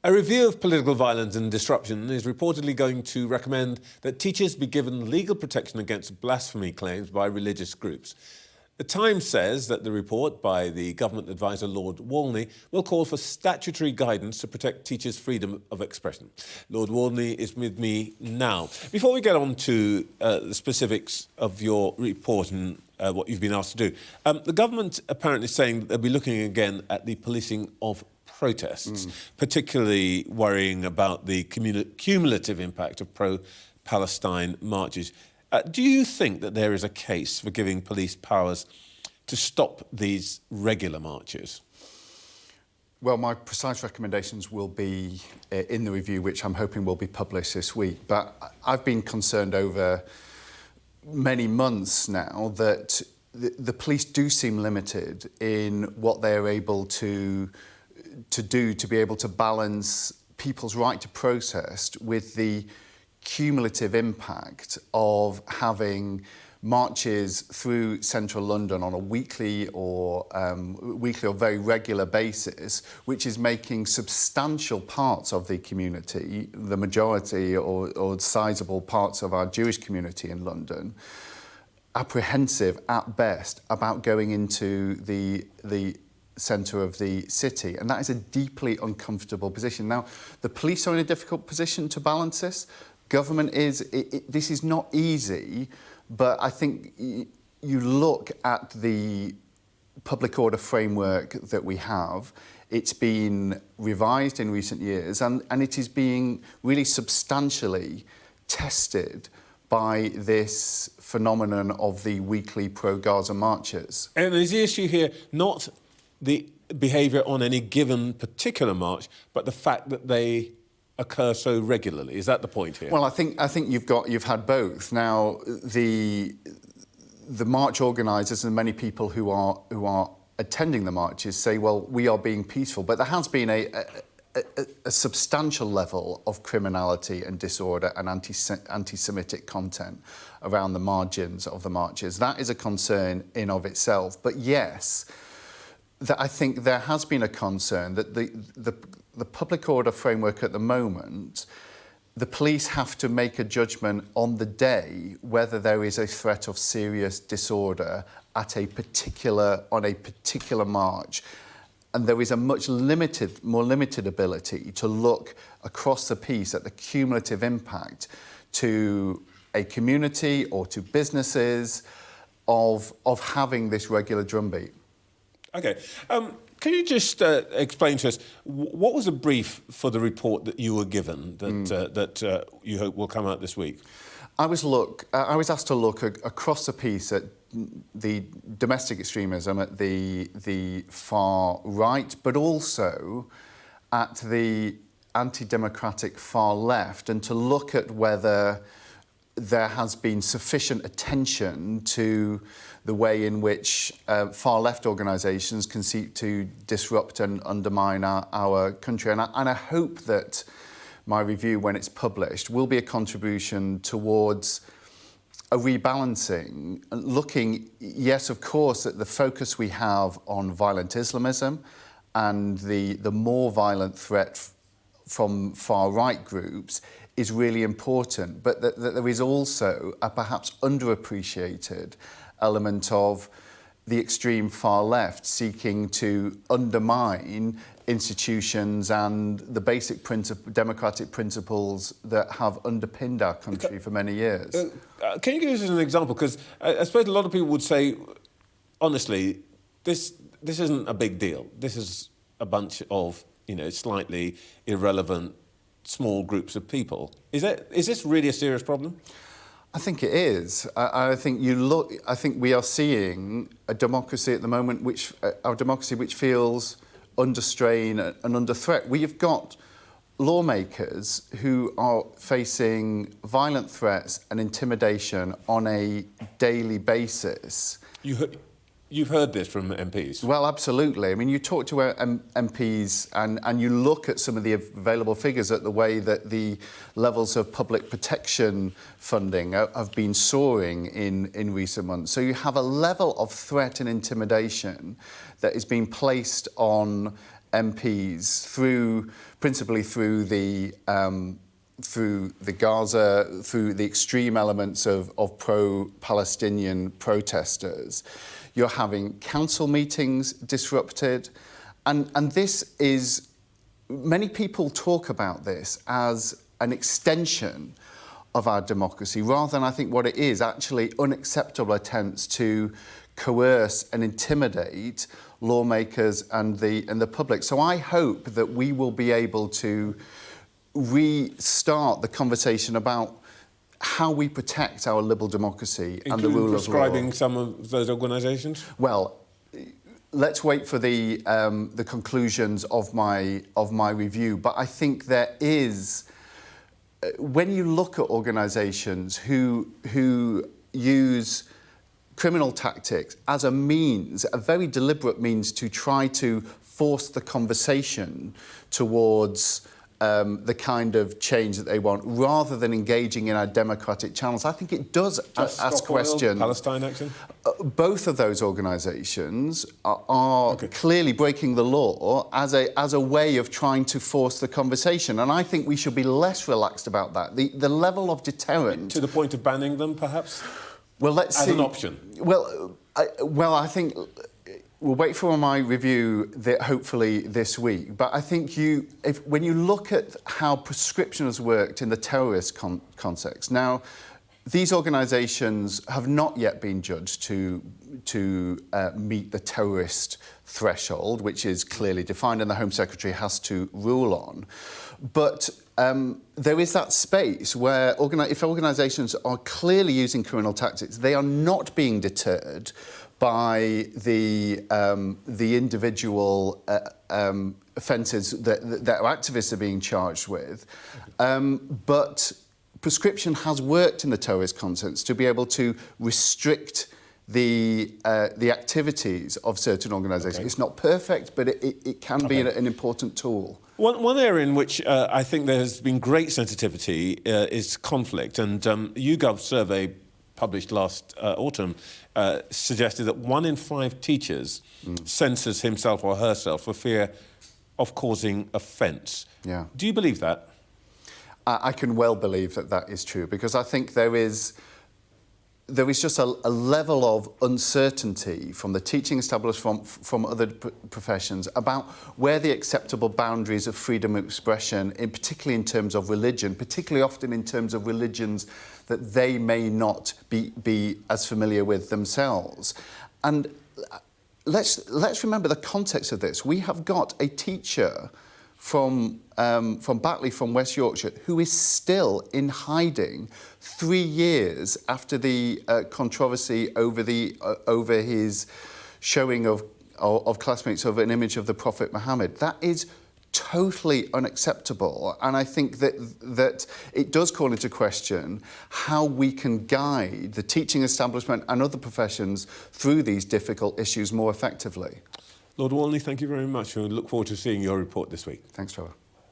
A review of political violence and disruption is reportedly going to recommend that teachers be given legal protection against blasphemy claims by religious groups. The Times says that the report by the government advisor Lord Walney will call for statutory guidance to protect teachers' freedom of expression. Lord Walney is with me now. Before we get on to the specifics of your report and what you've been asked to do, the government apparently is saying that they'll be looking again at the policing of protests, particularly worrying about the cumulative impact of pro-Palestine marches. Do you think that there is a case for giving police powers to stop these regular marches? Well, my precise recommendations will be in the review, which I'm hoping will be published this week. But I've been concerned over many months now that the police do seem limited in what they're able to do to be able to balance people's right to protest with the cumulative impact of having marches through central London on a weekly or very regular basis, which is making substantial parts of the community, the majority or sizable parts of our Jewish community in London, apprehensive at best about going into the centre of the city, and that is a deeply uncomfortable position. Now, the police are in a difficult position to balance this. Government is. This is not easy, but I think you look at the public order framework that we have. It's been revised in recent years, and it is being really substantially tested by this phenomenon of the weekly pro-Gaza marches. And is the issue here not the behaviour on any given particular march, but the fact that they occur so regularly? Is that the point here? Well, I think you've had both. Now, the march organisers and many people who are attending the marches say, well, we are being peaceful, but there has been a substantial level of criminality and disorder and anti-Semitic content around the margins of the marches. That is a concern in of itself. But yes, I think there has been a concern that the public order framework at the moment, the police have to make a judgment on the day whether there is a threat of serious disorder on a particular march. And there is a more limited ability to look across the piece at the cumulative impact to a community or to businesses of having this regular drumbeat. OK. Can you just explain to us, what was the brief for the report that you were given that you hope will come out this week? I was asked to look across the piece at the domestic extremism at the far right, but also at the anti-democratic far left, and to look at whether there has been sufficient attention to the way in which far-left organisations can seek to disrupt and undermine our country. And I hope that my review, when it's published, will be a contribution towards a rebalancing, looking, yes, of course, at the focus we have on violent Islamism and the more violent threat from far-right groups is really important, but that there is also a perhaps underappreciated element of the extreme far left seeking to undermine institutions and the basic democratic principles that have underpinned our country for many years. Can you give us an example? Because I suppose a lot of people would say, honestly, this isn't a big deal. This is a bunch of, slightly irrelevant small groups of people. Is this really a serious problem? I think it is. I think we are seeing a democracy at the moment which feels under strain and under threat. We have got lawmakers who are facing violent threats and intimidation on a daily basis. You've heard this from MPs? Well, absolutely. I mean, you talk to MPs and you look at some of the available figures at the way that the levels of public protection funding have been soaring in recent months. So you have a level of threat and intimidation that is being placed on MPs principally through the Gaza, through the extreme elements of pro-Palestinian protesters. You're having council meetings disrupted. And this is, many people talk about this as an extension of our democracy, rather than, I think, what it is, actually unacceptable attempts to coerce and intimidate lawmakers and the public. So I hope that we will be able to restart the conversation about how we protect our liberal democracy and the rule of law. Prescribing some of those organisations? Well, let's wait for the conclusions of my review. But I think there is, when you look at organisations who use criminal tactics as a means, a very deliberate means to try to force the conversation towards the kind of change that they want, rather than engaging in our democratic channels, I think it does ask questions. Palestine action? Both of those organisations are clearly breaking the law as a way of trying to force the conversation, and I think we should be less relaxed about that. The level of deterrent, to the point of banning them, perhaps. Well, let's see. As an option. Well, I think we'll wait for my review hopefully this week. But I think when you look at how prescription has worked in the terrorist context, now these organisations have not yet been judged to meet the terrorist threshold, which is clearly defined and the Home Secretary has to rule on. But there is that space where if organisations are clearly using criminal tactics, they are not being deterred by the individual offences that activists are being charged with. But prescription has worked in the terrorist context to be able to restrict the activities of certain organisations. Okay. It's not perfect, but it can be an important tool. One area in which I think there has been great sensitivity is conflict, and YouGov's survey published last autumn suggested that 1 in 5 teachers censors himself or herself for fear of causing offence. Yeah. Do you believe that? I can well believe that is true, because I think there is just a level of uncertainty from the teaching establishment, from other professions, about where the acceptable boundaries of freedom of expression, particularly in terms of religion, particularly often in terms of religions that they may not be as familiar with themselves. And let's remember the context of this. We have got a teacher from Batley, from West Yorkshire, who is still in hiding 3 years after the controversy over his showing of classmates of an image of the Prophet Muhammad. That is totally unacceptable, and I think that it does call into question how we can guide the teaching establishment and other professions through these difficult issues more effectively. Lord Walney, thank you very much. We look forward to seeing your report this week. Thanks, Trevor.